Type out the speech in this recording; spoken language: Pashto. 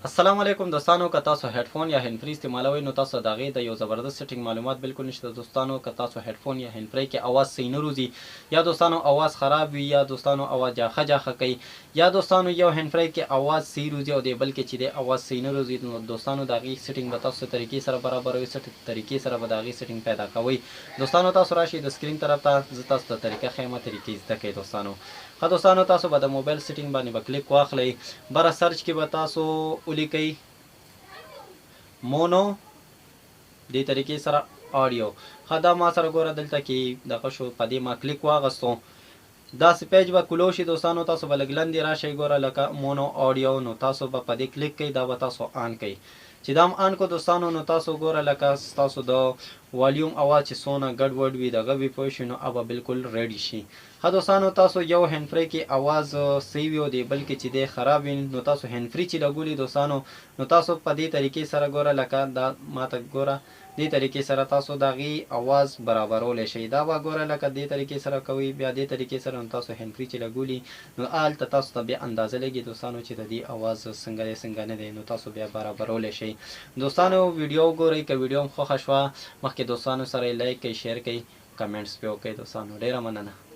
السلام علیکم دوستانو، که تاسو هډفون یا هندفري استعمالوئ نو تاسو د هغې د یو زبردست سیټینګ معلومات بالکل نشته دوستانو. که تاسو هډفون یا هندفري کې اواز صحیح نه روزي یا دوستانو اواز خراب وي یا دوستانو اواز جاخه جاخه کوي یا دوستانو یو هندفري کې اواز صحیح روزي او د بل کې چې د اواز صحیح نه روزي نو دوستانو د هغې سیټینګ به تاسو طریقې سره برابروي. طریقې سره به د هغې سیټینګ پیدا کوئ. دوستانو تاسو راشئ د سکرین طرف ته، زه تاسو ته طریقه ښیم طریقې زده کړئ. دوستانو ښه دوستانو، تاسو به د موبایل سیټینګ باندې به کلیک واخلئ. بره سرچ کې به تاسو ولیکئ مونو دې طریقې سره آډیو. ښه دا ما سره ګوره دلته کې دغه شو، په دې ما کلیک واغستو، داسې پیج به کلو شي. دوستانو تاسو به لږ لاندې راشئ، ګوره لکه مونو آډیو، نو تاسو به په دې کلیک کوئ، دا به تاسو آن کوئ. چې دا هم آن کو دوستانو نو تاسو ګوره لکه ستاسو د والیوم اواز چې څونه ګډ وډ وي دغه وي پوه شئ، نو به بالکل ریډي شي. ښه دوستانو تاسو یو هندفري کې اواز صحیح وي او د بل کې چې دی خراب وي نو تاسو هندفري چې لګولي دوستانو نو تاسو په دې طریقې سره ګوره لکه دا ماته ګوره دې طریقې سره تاسو د هغې اواز برابرولی شئ. دا به ګوره لکه دې طریقې سره کوئ، بیا دې طریقې سره نو تاسو هندفري چې لګولي نو هلته تاسو ته بیا اندازه لګي دوستانو چې د دې اواز څنګه دی څنګه نه دی، نو تاسو بیا برابرولی شئ. دوستانو ویډیو وګورئ، که ویډیو هم خوښه شوه مخکې دوستانو سره یې لایک کړئ، شیر کړئ، کمنټس پې وکړئ. دوستانو ډېره مننه.